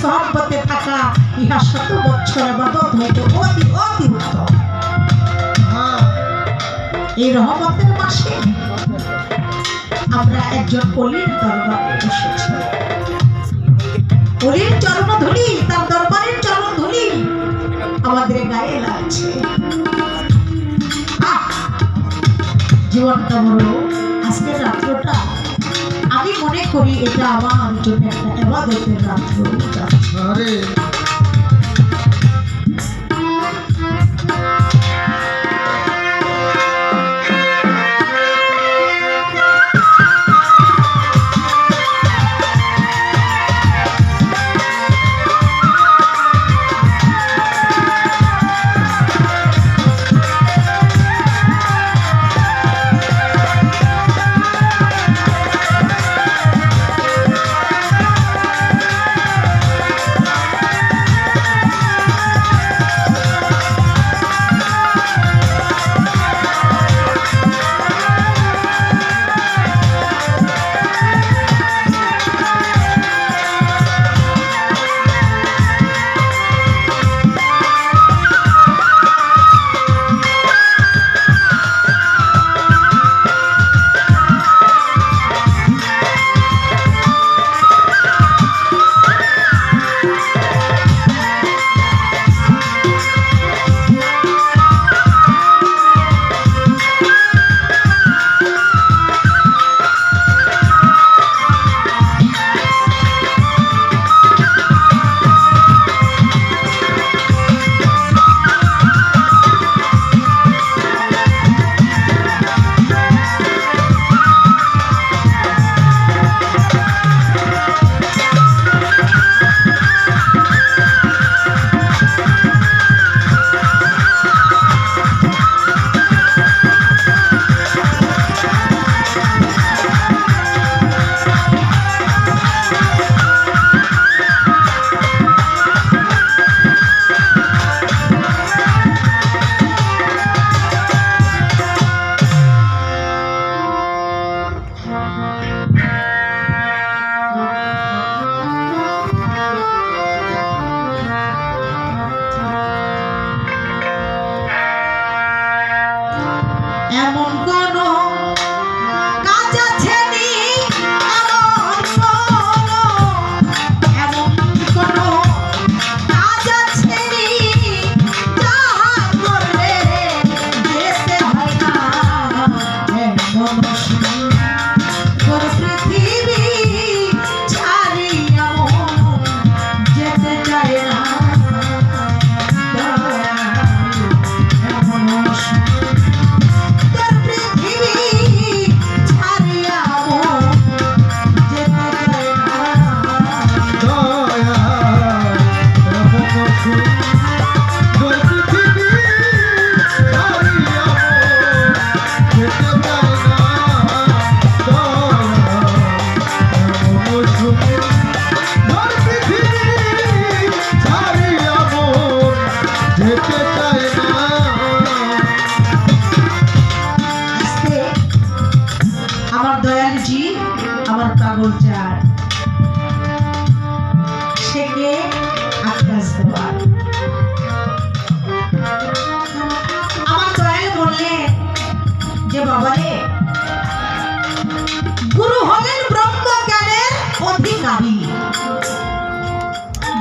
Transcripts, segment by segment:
সহবতে থাকা ইহা 100 বছর ইবাদত হইতে অতি অতি উত্তম। এই রহমতের মাসে আমরা একজন অলির দরবারে এসেছি। অলির চরণধূলি, তার দরবারের চরণধূলি আমাদের গায়ে লাগছে। জীবনটা বড়, আজকের রাত্রটা আমি মনে করি এটা আমার জন্য একটা ইবাদতের রাত্র।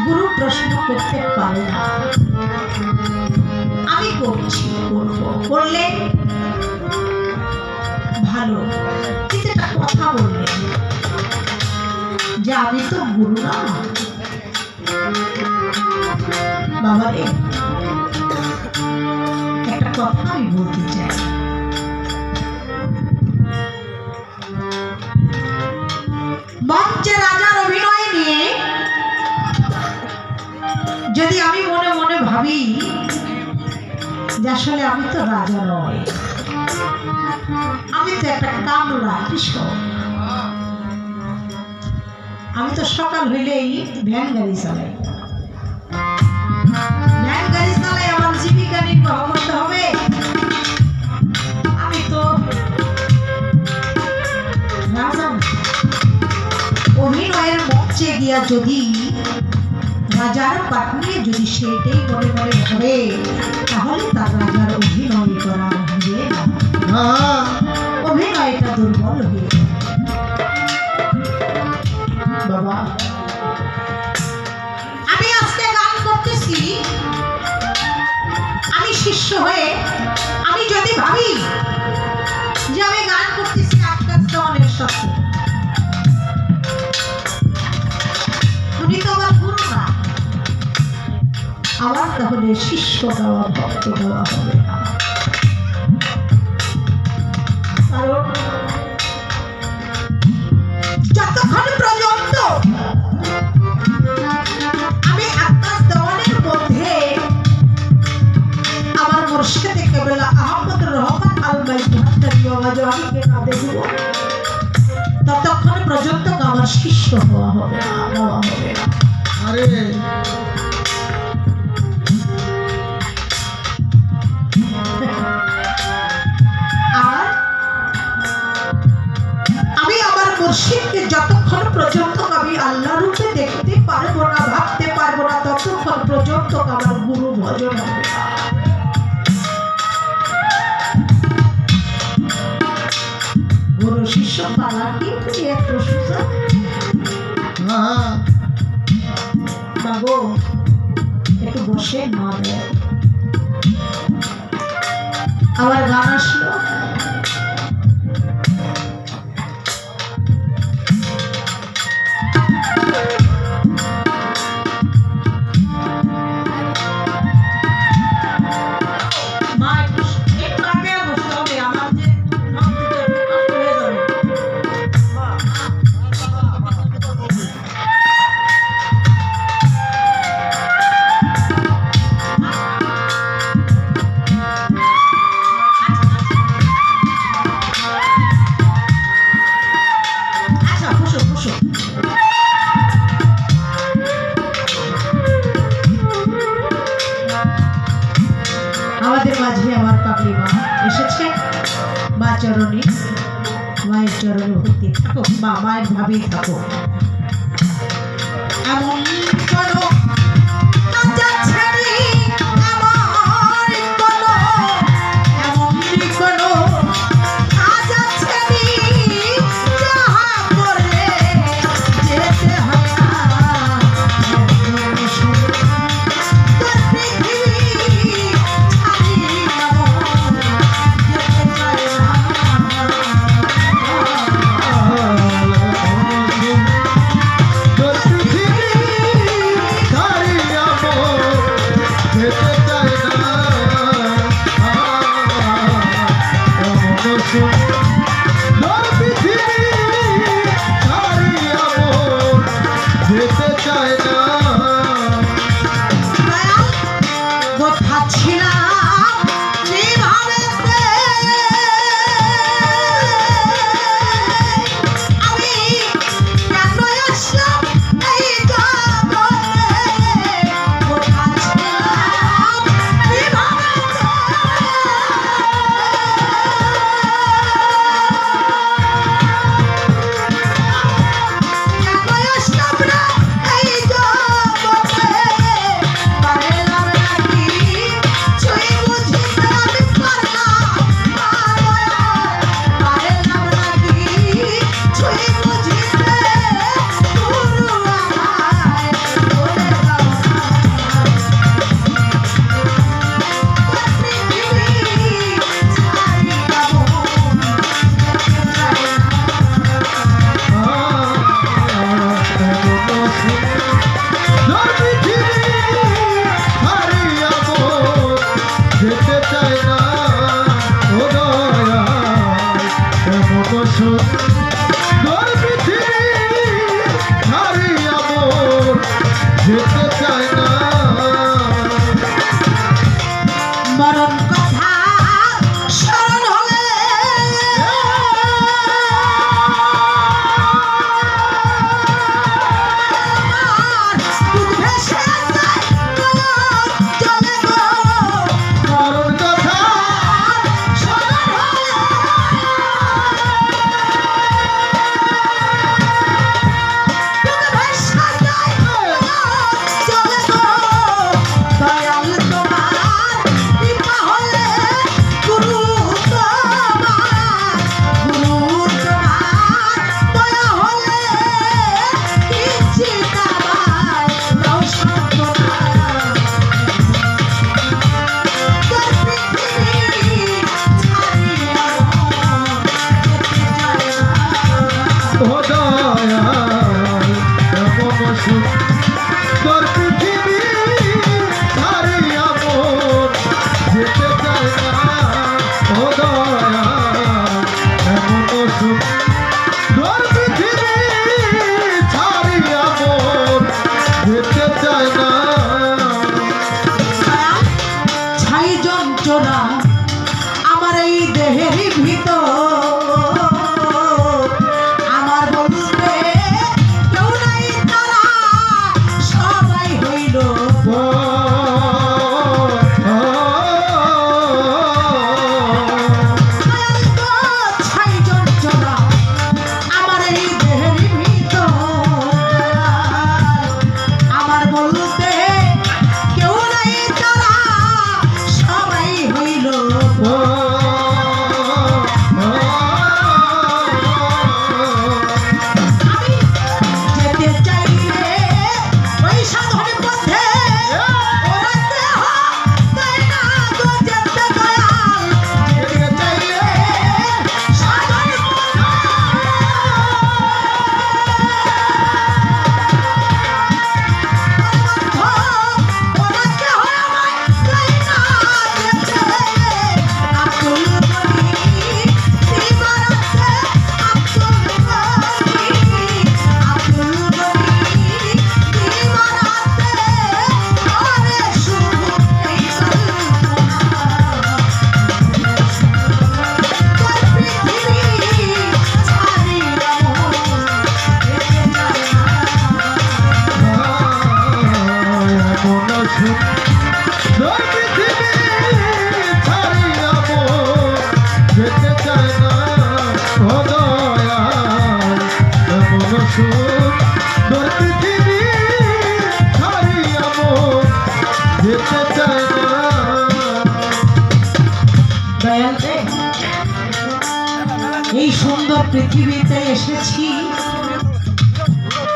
গুরু প্রশ্ন করতে পারে না, আমি করছি, করলে ভালো। কিন্তু একটা কথা বললেন যে আমি তো গুরু না। বাবা রে, একটা কথা আমি বলতে চাই। মঞ্চে রাজার অভিনয় নিয়ে যদি আমি মনে মনে ভাবি যে আসলে আমি তো রাজা নই, আমি তো একটা কামলা কৃষক, আমি তো সকাল হইলেই ভ্যান গাড়ি চালাই, ভ্যান গাড়ি চালাই, আমার জীবিকা নির্বাহ করতে হবে। আমি তো রাজা। অভিনয়ের মঞ্চে গিয়া যদি রাজার পাট নিয়ে যদি সেটাই মনে মনে ভাবে তাহলে তার রাজার অভিনয় করা হবে না, অভিনয়টা দুর্বল হয়ে বাবা। আমি আজকে গান করতেছি, আমি শিষ্য হয়ে আমি যদি ভাবি যে আমি গান করতেছি আকাশ দেওয়ানের সাথে, উনি তো আমার গুরু না, আমার তাহলে শিষ্য দেওয়া ভক্ত দেওয়া হবে না। কারণ যতক্ষণ পর্যন্ত আমি আকাশ দেওয়ানের মধ্যে আমার মুর্শিদে কেবলা আহমদ রহমান আল-বাইতুল আওয়াজকে না দেখব, ততক্ষণ পর্যন্ত আমার শিষ্য হওয়া হবে না, হওয়া হবে না। আরে আর আমি আমার মুর্শিদকে যতক্ষণ পর্যন্ত আমি আল্লাহ রূপে দেখতে পারবো না, ভাবতে পারবো না, ততক্ষণ পর্যন্ত আমার গুরু ভজন হবে না। গুরু শিষ্য পালা কিন্তু এত সোজা বাবু, একটু বসে না দেয় আবার গান আসলো। আমাদের মাঝে আমার পাগলি মা এসেছে, মা চরণে, মায়ের চরণে ভক্তি থাকো, মা মায়ের ভাবেই থাকো। এমন কোনো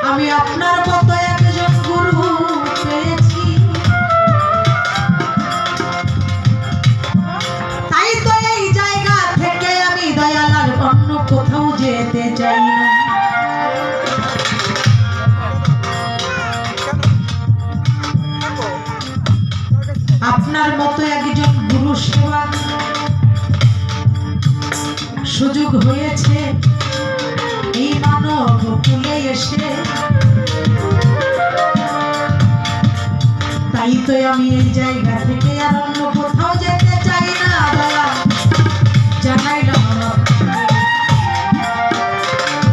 আমি আপনার মতো একজন গুরু পেয়েছি, তাই তো এই জায়গা থেকে আমি দয়াল আর অন্য কোথাও যেতে চাই না। আপনার মতো একজন গুরু সেবা সুযোগ হয়েছে এই মানব কুলে এসে, তাই তো আমি এই জায়গা থেকে আর অন্য কোথাও যেতে চাই না। দয়াল জানাইলাম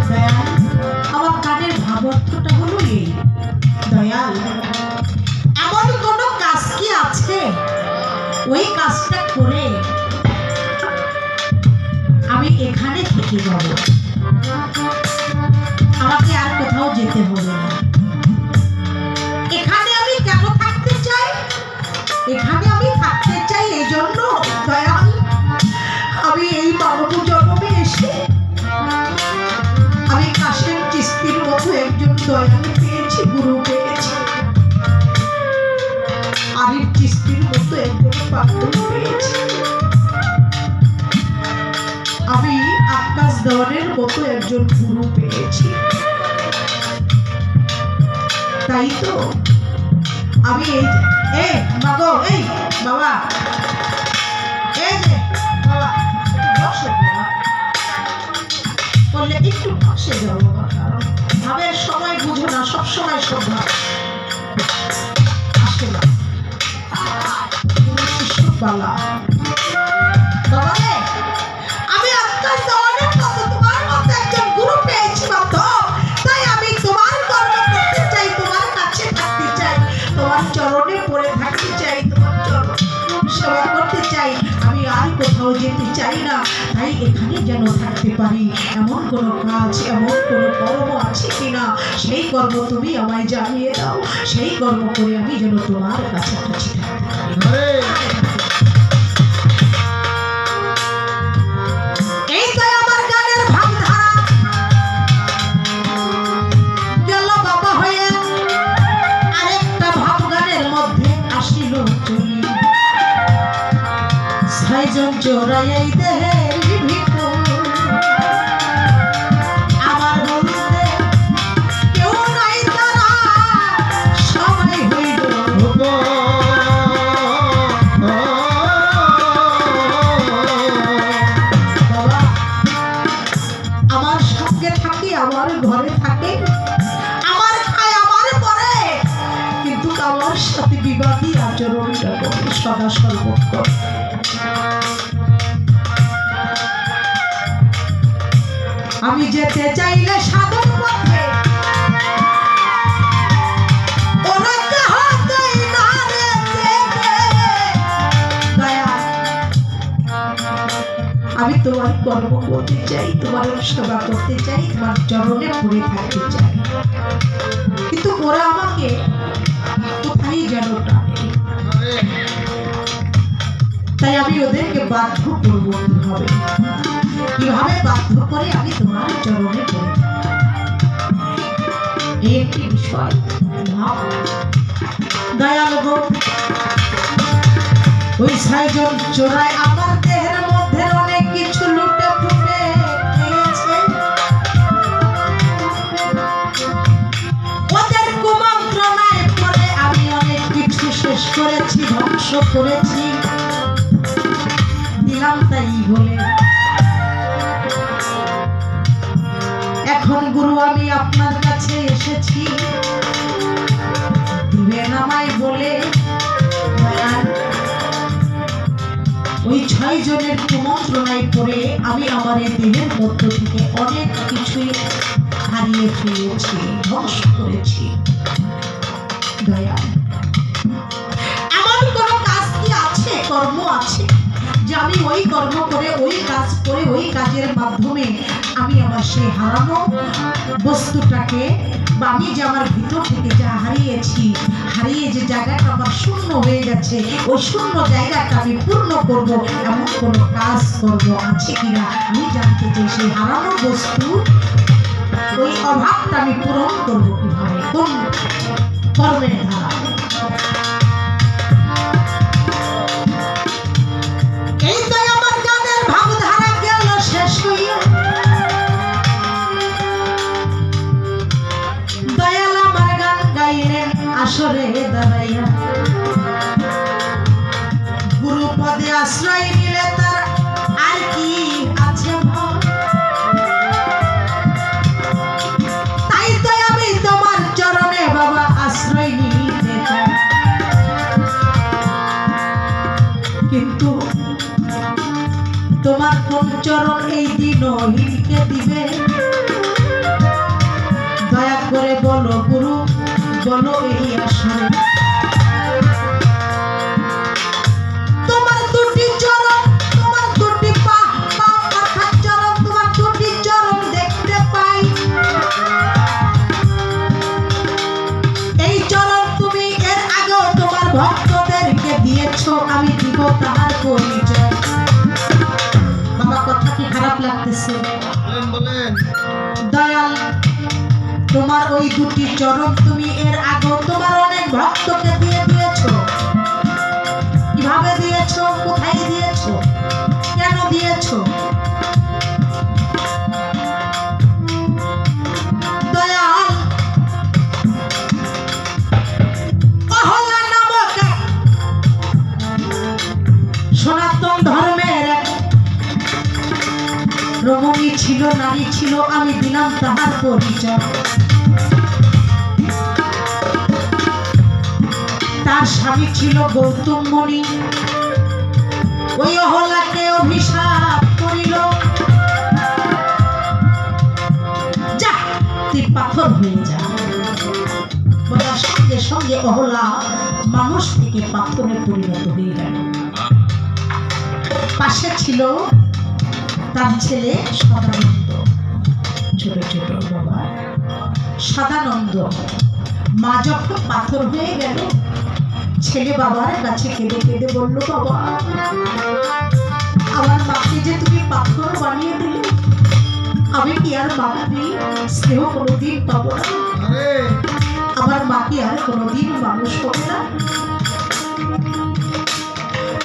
দয়াল, আমার কানের ভাবার্থটা হলো এই, দয়াল এমন কোন কাজ কি আছে ওই কাজটা করে আমি এখানে থেকে যাব, আমাকে আর কোথাও যেতে হবে না। এখানে আমি কেন থাকতে চাই? এখানে আমি থাকতে চাই এই জন্য দয়াল, আমি এই মানব জন্মে এসে আমি কাশেম চিস্তির মতো একজন দয়াল পেয়েছি, গুরু পেয়েছি, আরিফ চিস্তির মতো একজন পাগল পেয়েছি, আমি আকাশ দেওয়ানের মতো একজন গুরু পেয়েছি। তাই তো আমি এই মাগো, এই বাবা, এই যে বাবা বসো, বললে একটু বসে যাও বাবা, কারণ ভাবের সময় বুঝো না, সব সময় শোভা আসে না। শিশু বালা বাবা রে, আমি আকাশ দেওয়ানের মতো তোমার মতো একজন গুরু পেয়েছি মাত্র, তাই আমি তোমার কর্ম করতে চাই, তোমার কাছে থাকতে চাই, তোমার চরণে পড়ে থাকতে চাই, তোমার চরণ সেবা করতে চাই, আমি আর কোথাও যেতে চাই না। তাই এখানে যেন থাকতে পারি, এমন কোনো কাজ, এমন কোনো কর্ম আছে কিনা সেই কর্ম তুমি আমায় জানিয়ে দাও, সেই কর্ম করে আমি যেন তোমার কাছাকাছি থাকতে পারি। এই তো আমার গানের ভাবধারা গেল বাবা হয়ে, আরেকটা ভাব গানের মধ্যে আসিল চলি, ছয়জন চোরাই এই দেহের ভিতর, আমার বলতে কেউ নাই, তারা সবাই হইল বাবা, আমার সঙ্গে থাকি, আমার ঘরে থাকে, আমার খায়, আমার পরে, কিন্তু আমার সাথে বিবাদী আচরণটা করে সদা সর্বক্ষণ। আমি যেতে চাইলে সাধন পথে ওরা কাহাতেই না রে যেতে। দয়াল, আমি তোমার কর্ম করতে চাই, তোমার সেবা করতে চাই, তোমার চরণে পড়ে থাকতে চাই, কিন্তু ওরা আমাকে কোথায় যেন টানে, তাই আমি ওদেরকে বাধ্য করবো। কিভাবে কিভাবে বাধ্য করে আমি তোমার চরণে পড়ে এই একটি বিষয় ভাব। দয়াল গো, ওই ছয়জন চোরাই আমার দেহের মধ্যে অনেক কিছু লুটে ফুটে খেয়েছে, ওদের কুমন্ত্রণায় পড়ে আমি অনেক কিছু শেষ করেছি, ধ্বংস করেছি, দিলাম তাই বলে। এখন গুরু আমি আপনার কাছে এসেছি, দিবেন আমায় বলে। ওই 6 জনের কুমন্ত্রণায় পড়ে আমি আমার এই দেহের মধ্য থেকে অনেক কিছুই হারিয়ে ফেলেছি, ধ্বংস করেছি। দয়া, এমন কোন কাজ কি আছে, কর্ম আছে যে আমি ওই কর্ম করে, ওই কাজ করে, ওই কাজের মাধ্যমে আমি আমার সেই হারানো বস্তুটাকে, বা আমি যে আমার ভিতর থেকে যা হারিয়েছি, হারিয়ে যে জায়গাটা আমার শূন্য হয়ে গেছে, ওই শূন্য জায়গাটা আমি পূর্ণ করব, এমন কোনো কাজ করব আছে কিনা আমি জানতে চাই। সেই হারানো বস্তু ওই অভাবটা আমি পূরণ করবো কিভাবে, কোন কর্মের দ্বারা। এই তো আমার গানের ভাবধারা গেল শেষ হইয়া, দয়াল আমার গান গাইলেন আসরে দাঁড়াইয়া, গুরু পদে আশ্রয় নিলে তার আর কি আছে ভয়। তাই তো আমি তোমার চরণে বাবা আশ্রয় নিতে চাই, কিন্তু তোমার কোন চরণ এই দিনহীনকে দিবে, দয়া করে বলো গুরু, বলো এই আসরে। তোমার দুটি চরণ, তোমার দুটি পা, পা অর্থাৎ চরণ, তোমার দুটি চরণ দেখতে পাই। এই চরণ তুমি এর আগেও তোমার ভক্তদেরকে দিয়েছো, আমি দিব তাহার পরিচয়। বাবা কথা কি খারাপ লাগতেছে? দয়াল তোমার ওই দুটি চরণ তুমি এর আগেও তোমার অনেক ভক্তকে দিয়ে দিয়েছো। কিভাবে দিয়েছো, কোথায় দিয়েছো, কেন দিয়েছো? দয়াল অহলা নামক সনাতন ধর্মের রমণী ছিল, নারী ছিল, আমি দিলাম তাহার পরিচয়। তার স্বামী ছিল গৌতম মুনি, ওই অহলাকে অভিশাপ করিল, যা তুই পাথর হয়ে যা। বলার সঙ্গে সঙ্গে অহলা মানুষ থেকে পাথরে পরিণত হয়ে গেল। পাশে ছিল তার ছেলে সদানন্দ, ছোট ছোট বাবা সদানন্দ। মা যখন পাথর হয়ে গেল, ছেলে বাবার কাছে কেঁদে কেঁদে বলল, বাবা আমার মাকে যে তুমি পাথর বানিয়ে দিলে, আমি কি আর মাকে স্নেহ কোনোদিন পাবো না? আমার মাকে আর কোনোদিন মানুষ হবে না?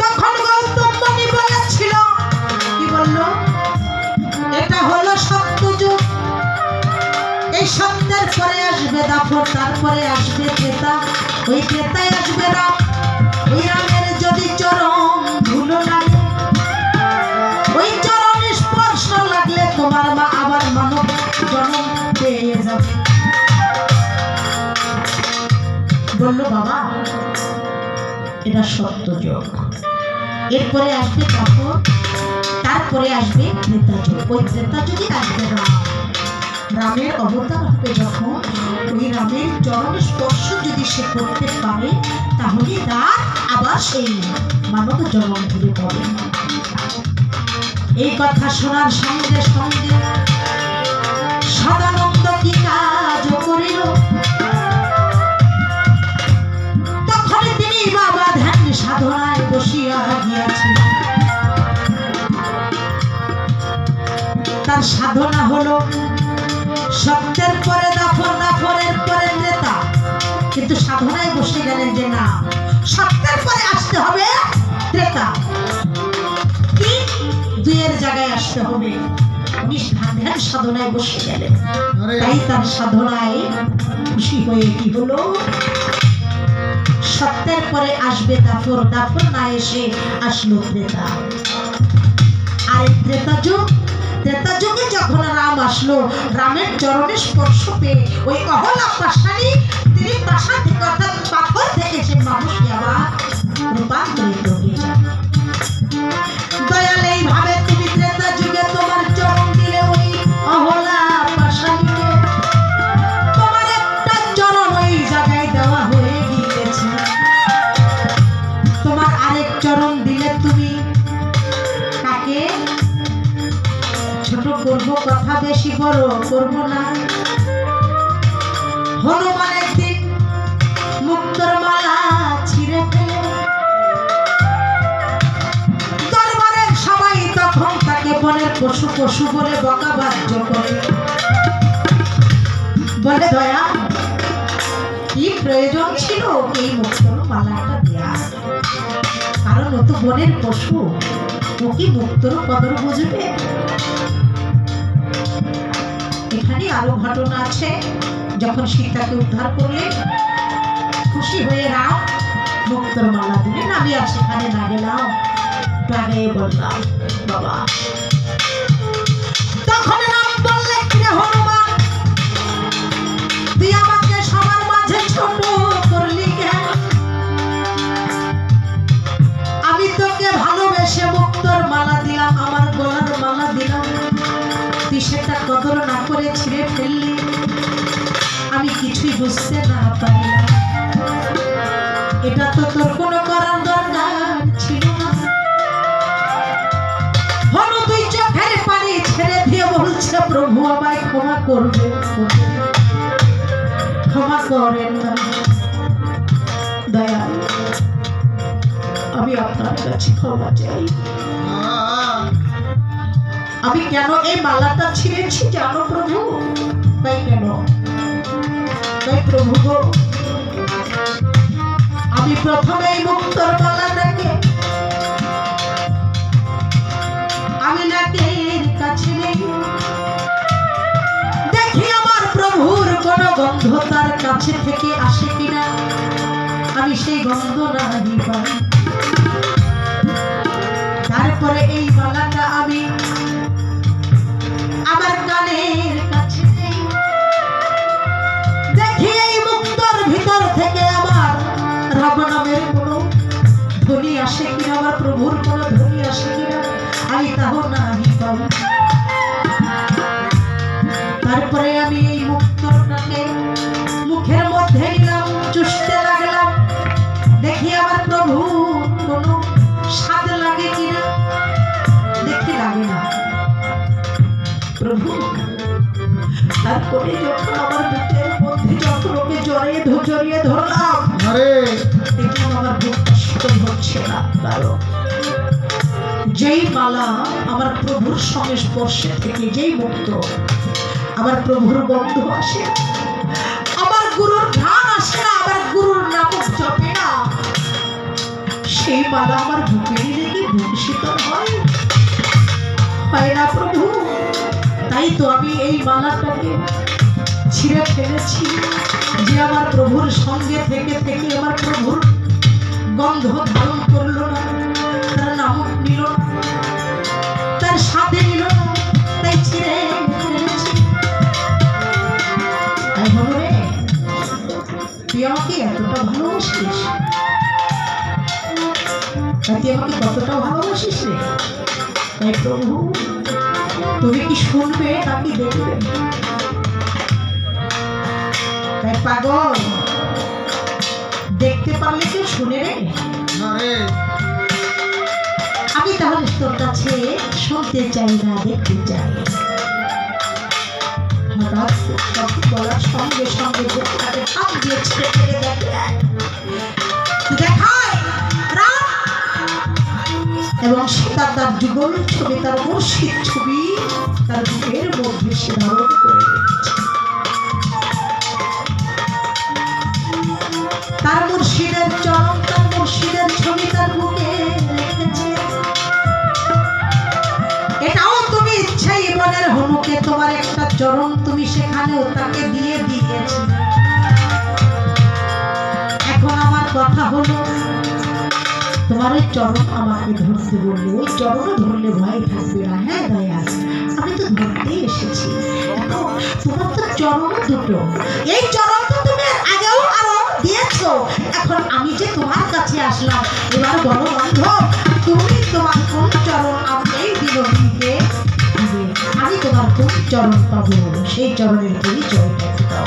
তখন গৌতম মুনি বলেছিল, কি বললো, এটা হলো সত্যযুগ, এই সত্যের পরে আসবে দাপর, তারপরে আসবে ত্রেতা, ওই ত্রেতায় আসবে রাম। ওই রামের যদি চরণ ধুলো লাগে, ওই চরণ স্পর্শ লাগলে তোমার মা আবার মানব জন্ম পেয়ে যাবে। বললো বাবা এটা সত্যযুগ, এরপরে আসবে দাপর, তারপরে আসবে ত্রেতা যুগ, ওই ত্রেতা যুগে আসবে রাম। রামের অবতার হবে যখন, ওই রামের চরণ স্পর্শ যদি সে করতে পারে, তাহলে তার আবার সেই মানব জন্ম ধরে পড়ে। এই কথা শোনার সঙ্গে সঙ্গে সদানন্দ কি কাজ করিল, তখন তিনি বাবা ধ্যান সাধনায় বসিয়া গিয়াছিলেন। তার সাধনা হলো সত্যের পরে দাপর, দাপরের পরে ত্রেতা, কিন্তু সাধনায় বসে গেলেন যে না, সত্যের পরে আসতে হবে ত্রেতা, কি দুইয়ের জায়গায় আসতে হবে। উনি ধ্যান সাধনায় বসে গেলেন, তাই তার সাধনায় খুশি হয়ে কি হলো, সত্যের পরে আসবে দাপর, দাপর না এসে আসলো ত্রেতা। আর ত্রেতা যুগ, ত্রেতা যুগে যখন রাম আসলো, রামের চরণে স্পর্শ পেয়ে ওই অহলা পাষাণী, তিনি পাষাণ থেকে অর্থাৎ পাথর থেকে সে মানুষকে আবার রূপান্তরিত হয়ে যায়। দয়াল এইভাবে তুমি ত্রেতা যুগে তোমার চরণ দিলে ওই অহলা পাষাণীকে, তোমার একটা চরণ ওই জায়গায় দেওয়া হয়ে গিয়েছে। তোমার আরেক চরণ দিলে তুমি কাকে ছোট করবো, কথা বেশি বড় করবো না। হনুমান একদিন মুক্তোর মালা ছিঁড়ে ফেলে, দরবারের সবাই তখন তাকে বনের পশু পশু বলে বকাবাদ্য করে। বলে দয়া কি প্রয়োজন ছিল এই মুক্তর মালাটা দেওয়ার? কারণ ও তো বনের পশু, ও কি মুক্তর কদর বুঝবে? এখানে আরো ঘটনা আছে। যখন সীতাকে উদ্ধার করলে খুশি হয়ে রাম মুক্তর মালা দিলেন। আমি আর সেখানে না গেলাম, প্রাণে বললাম বাবা। তখন রাম বললে কিরে হনুমান, তুই আমাকে সবার মাঝে ছোট করলি কেন? আমি তোকে ভালোবেসে মুক্তর মালা দিলাম, আমার গলার মালা দিলাম, তুই সেটা কদর না করে ছিঁড়ে ফেললি। আমি কিছুই বুঝতে না পারলাম। এটা তো তোর কোনো করার দরকার ছিল না। হনু তুই চোখের পানি ছেড়ে দিয়ে বলছে প্রভু আমায় ক্ষমা করবে, ক্ষমা করেন না দয়াল, আমি আপনার কাছে ক্ষমা চাই। আমি কেন এই মালাটা ছিঁড়েছি জানো প্রভু? তাই কেন? তাই প্রভু গো, আমি প্রথমে এই মুক্তর মালাটাকে আমি নাকের কাছে দেখি আমার প্রভুর কোন গন্ধ তার কাছে থেকে আসে কিনা। আমি সেই গন্ধ নাহি পাই। তারপরে এই মালাটা আমি আমার কানের কাছে দেখি এই মুক্তর ভিতর থেকে আমার রাম নামের কোন ধ্বনি আসে কিনা, আমার প্রভুর কোন ধ্বনি আসে কিনা, আমি তাও নাহি পাই। তারপরে আমি এই মুক্তরটাকে মুখের মধ্যে নিলাম, চুষতে লাগলাম, দেখি আমার প্রভু কোন স্বাদ লাগে কিনা, দেখি লাগে না প্রভু। তারপরে যখন আমার বুকের মধ্যে যখন ওকে জড়িয়ে ধরলাম, দেখলাম আমার বুকটা শীতল হচ্ছে না। কারণ যেই মালা আমার প্রভুর সঙ্গে স্পর্শে থেকে যেই মুক্ত আমার প্রভুর গন্ধ আসে, আমার গুরুর ঘ্রাণ আসে না, আমার গুরুর নামক জপে না, সেই মালা আমার বুকে নিলে কি বুক শীতল হয়? হয় না প্রভু। তাই তো আমি এই মালাটাকে ছিঁড়ে ফেলেছি, যে আমার প্রভুর সঙ্গে থেকে থেকে আমার প্রভুর গন্ধ ধারণ করলো না, তার নামক নিল না, তার সাথে নিল না, তাই ছিঁড়ে ফেলেছি। তাই হলো রে, তুই আমাকে এতটা ভালোবাসিস, তুই আমাকে কতটা ভালোবাসিস রে। তাই প্রভু তুমি কি শুনবে নাকি দেখবে? তাই পাগল, দেখতে পারলে কেউ শুনে রে? আমি তাহলে তোর কাছে শুনতে চাই না, দেখতে চাই। হঠাৎ কথা বলার সঙ্গে সঙ্গে তাকে হাত দিয়ে ছেড়ে ফেলে দেখায় রাম এবং সীতা তার যুগল ছবি, তার মুর্শিদ ছবি তার বুকের মধ্যে সে ধারণ করে রেখেছে। তার মুর্শিদের চরণ, তার মুর্শিদের ছবি তার বুকে রেখেছে। এটাও তুমি ইচ্ছাই বনের হনুকে তোমার একটা চরণ তুমি সেখানেও তাকে দিয়ে দিয়েছি। এখন আমার কথা হলো, তোমার ওই চরণ আমাকে ধরতে বললে, ওই চরণও ধরলে ভয় থাকবে না। হ্যাঁ দয়া, আমি তো ধরতে এসেছি। এখন তোমার তো চরণ দুটো, এই চরণ তো তুমি আগেও আরো দিয়েছো। এখন আমি যে তোমার কাছে আসলাম, এবার বড় বান্ধব তুমি তোমার কোন চরণ আমাকে দিল দিবে, আমি তোমার কোন চরণ পাবো, সেই চরণের পরিচয়টা দাও।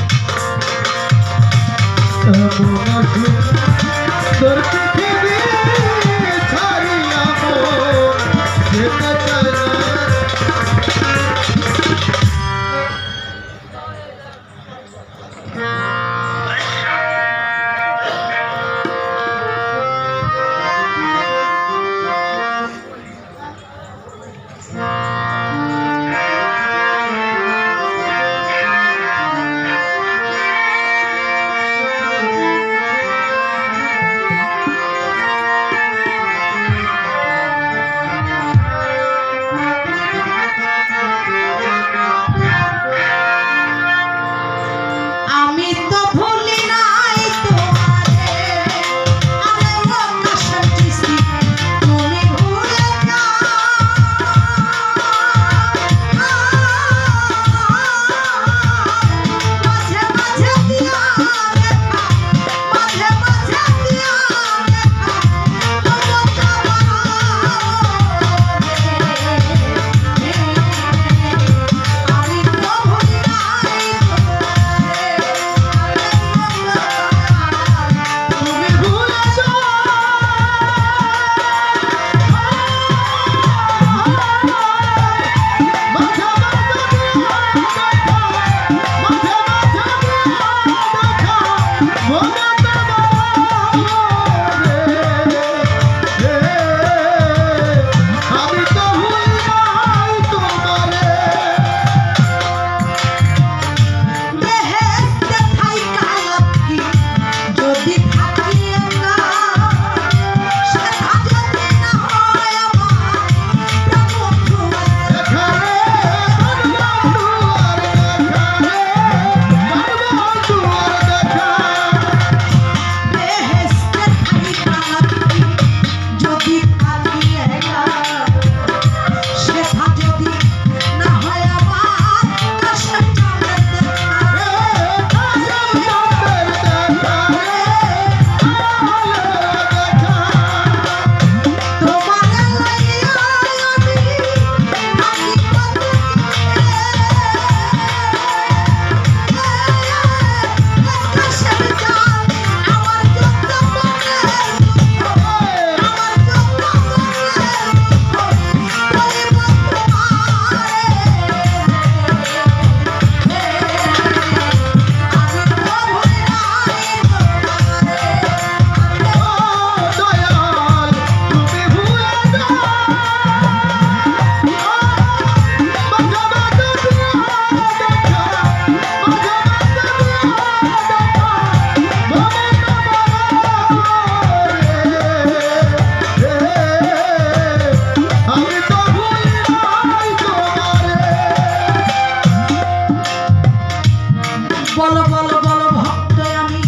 বলো বলো বলো ভক্ত আমি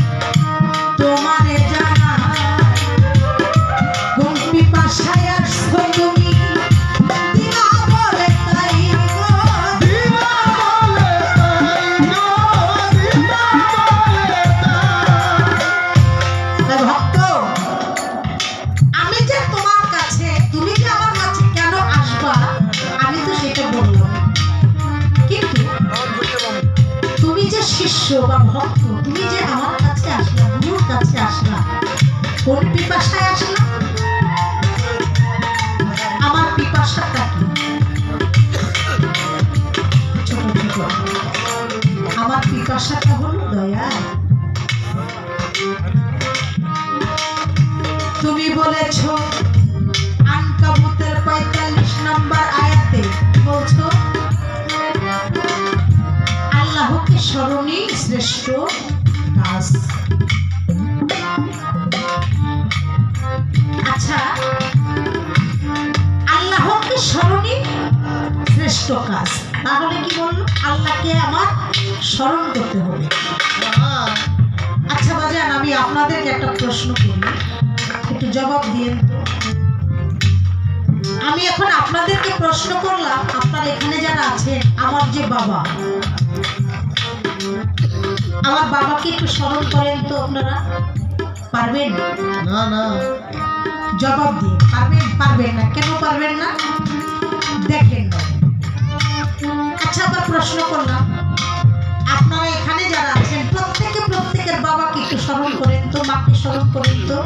তোমারে জানা কোন পিপাসায় আসছো তুমি দিবা বলে তাই গো দিবা বলে তাই ভক্ত আমি যে তোমার কাছে তুমি যে আমার কাছে কেন আসবা আমি তো সেটা বললাম কিন্তু তুমি যে শিষ্য বা ভক্ত তুমি যে আমার কাছে আসলা গুরুর কাছে আসলা কোন পিপাসায় আসলা আমার পিপাসাটা কি ছোট ছোট আমার পিপাসাটা হলো দয়া তুমি বলেছো আনকাবুতের ৪৫ নম্বর আয়াতে বলছো আল্লাহকে স্মরণই শ্রেষ্ঠ কাজ। আচ্ছা আল্লাহকে স্মরণই শ্রেষ্ঠ কাজ তাহলে কি বললো আল্লাহকে আমার স্মরণ করতে হবে। আচ্ছা বাজান আমি আপনাদেরকে একটা প্রশ্ন করি একটু জবাব দিয়েন তো। আমি এখন আপনাদেরকে প্রশ্ন করলাম আপনারা এখানে যারা আছেন আমার যে বাবা আমার বাবাকে একটু স্মরণ করেন তো আপনারা পারবেন না না জবাব দিয়ে পারবেন পারবেন না কেন পারবেন না দেখেন না। আচ্ছা আবার প্রশ্ন করলাম আপনারা এখানে যারা আছেন প্রত্যেকে প্রত্যেকের বাবাকে একটু স্মরণ করেন তো মাকে স্মরণ করেন তো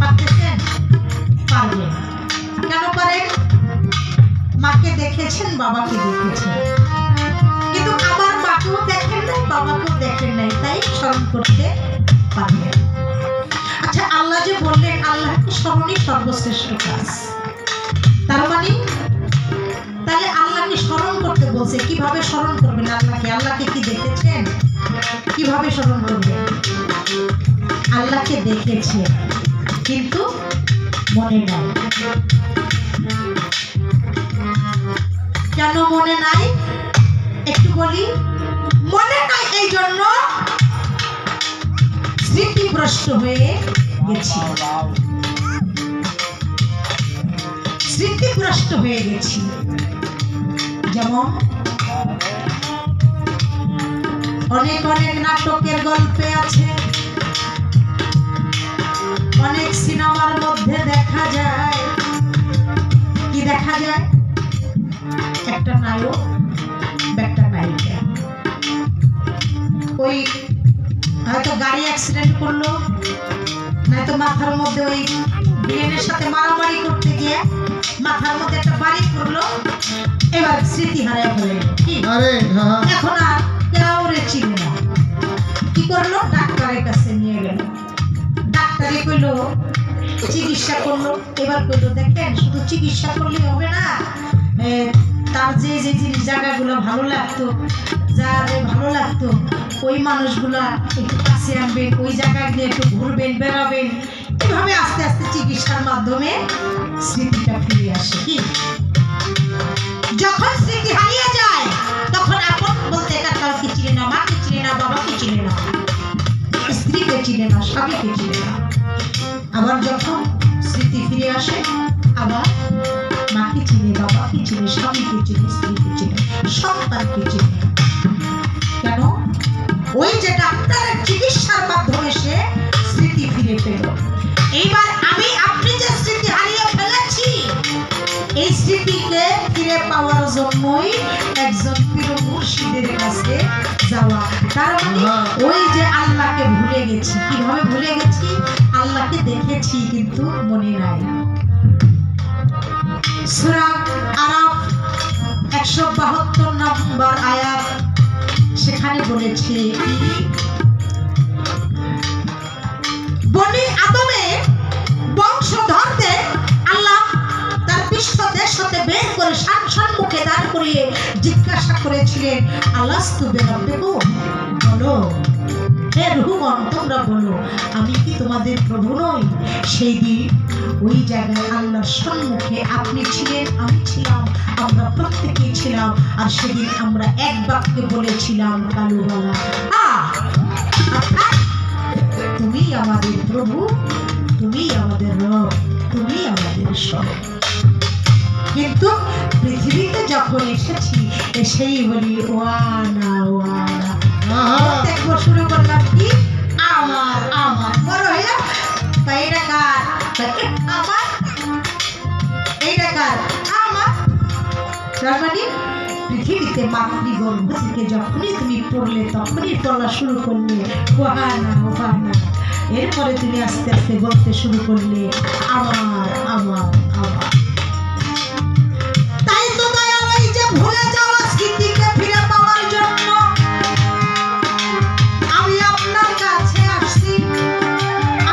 পারতেছেন পারবেন কেন পারেন মাকে দেখেছেন বাবাকে দেখেছেন কিন্তু আমার মাকেও দেখেন নাই বাবাকেও দেখেন নাই তাই স্মরণ করতে পারবেন। আচ্ছা আল্লাহ যে বললেন আল্লাহকে স্মরণই সর্বশ্রেষ্ঠ কাজ তার মানে তাহলে আল্লাহকে স্মরণ করতে বলছে কিভাবে স্মরণ করবেন আল্লাহকে কি দেখেছেন কিভাবে স্মরণ করবেন আল্লাহকে দেখেছেন কিন্তু মনে নাই কেন মনে নাই একটু বলি মনে নাই এই জন্য স্মৃতিভ্রষ্ট হয়ে গেছি স্মৃতিভ্রষ্ট হয়ে গেছি। যেমন অনেক অনেক নাটকের গল্পে আছে অনেক সিনেমার মধ্যে দেখা যায় কি দেখা যায় একটা নায়ক একটা নায়িকা ওই হয়তো গাড়ি অ্যাক্সিডেন্ট করলো নয়তো মাথার মধ্যে ওই ব্রেনের সাথে মারামারি করতে গিয়ে মাথার মধ্যে একটা বাড়ি করলো এবার স্মৃতি হারায় ফেলে কি এখন আর কাউরে চিনে না কি করলো ডাক্তারের কাছে নিয়ে গেল ডাক্তারে কইলো চিকিৎসা করলো এবার কইলো দেখেন শুধু চিকিৎসা করলে হবে না তার যে যে জিনিস জায়গাগুলো ভালো লাগতো যারে ভালো লাগতো ওই মানুষগুলা একটু কাছে আনবেন ওই জায়গাগুলো একটু ঘুরবেন বেড়াবেন এভাবে আস্তে আস্তে চিকিৎসার মাধ্যমে স্মৃতিটা ফিরে আসে কি যখন স্মৃতি হারিয়ে যায় তখন আপন বলতে এটা কাউকে চিনে না মাকে চিনে না বাবাকে চিনে না স্ত্রীকে চিনে না স্বামীকে চিনে না আবার যখন স্মৃতি ফিরে আসে আবার মাকে চিনে বাবাকে চিনে স্বামীকে চিনে স্ত্রীকে চিনে সন্তানকে চিনে কেন ওই যে ডাক্তারের চিকিৎসার মাধ্যমে সে স্মৃতি ফিরে পেল। এইবার আমি আপনি যে স্মৃতি হারিয়ে ফেলেছি এই স্মৃতিকে ফিরে পাওয়ার জন্যই একজন পীর মুর্শিদের কাছে যাওয়া তার মানে ওই যে আল্লাহকে ভুলে গেছি কিভাবে ভুলে গেছি আল্লাহকে দেখেছি কিন্তু মনে নাই। সূরা আরাফ 172 নম্বর আয়াত সেখানে বলেছে বনি আদমের বংশধরদের আল্লাহ তার পৃষ্ঠ দেশ হতে বের করে সম্মুখে দাঁড় করিয়ে জিজ্ঞাসা করেছিলেন আলাস্তু বিরাব্বিকুম বলো হে রূহগণ তোমরা বলো আমি কি তোমাদের প্রভু নই। সেই দিন ওই জায়গায় আল্লাহর সম্মুখে আপনি ছিলেন, আমি ছিলাম, আমরা প্রত্যেকেই ছিলাম। আর সেদিন আমরা এক বাক্যে বলেছিলাম কালুবালা, তুমি আমাদের প্রভু, তুমি আমাদের রব, তুমি আমাদের সব। কিন্তু পৃথিবীতে যখন এসেছি, এসেই বলি ওয়ানা ওয়ানা, দেখবো শুরু করলাম কি আমার আমার বড় হইয়া, তাই এটা কার, আমার এইটা কার, আমার। তার মানে পৃথিবীতে মাতৃগর্ভ থেকে যখনই তুমি পড়লে তখনই বলা শুরু করলে ওয়ানা ওয়ানা। এরপরে তুমি আস্তে আস্তে বলতে শুরু করলে আমার আমার আমার। তাই তো দয়াল এই যে ভুলে যাওয়া স্মৃতিকে ফিরে পাওয়ার জন্য আমি আপনার কাছে আসছি।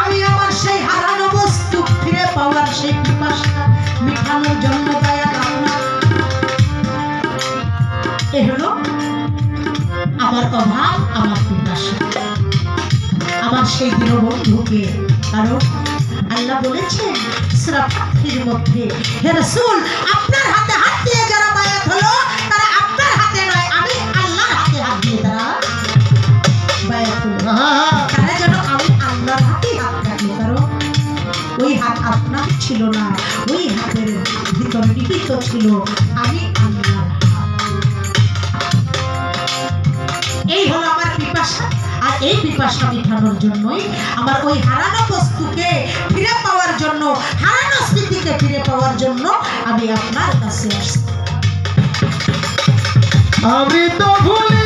আমি আমার সেই হারানো বস্তু ফিরে পাওয়ার সেই পিপাসা মিটানোর জন্য দয়াল আপনার। এ হলো আমার অভাব, আমার পিপাসা, আমার সেই দীনবন্ধুকে। কারণ আল্লাহ বলেছেন সূরা ফাতহির মধ্যে, হে রাসূল আপনার হাতে হাত দিয়ে যারা বায়াত হলো তারা আপনার হাতে নয়, আমি আল্লাহর হাতে হাত দিয়ে তারা বায়াত হলো। তারা যেন আমি আল্লাহর হাতে হাত রাখলো। কারণ ওই হাত আপনার ছিল না, ওই হাতের ভিতরে নিহিত ছিল আমি আল্লাহর হাত। এই হলো আমার পিপাসা। আর এই পিপাসা মিটানোর জন্যই আমার ওই হারানো বস্তুকে ফিরে পাওয়ার জন্য, হারানো স্মৃতিকে ফিরে পাওয়ার জন্য আমি আপনার কাছে আসছি। আমি তো ভুলে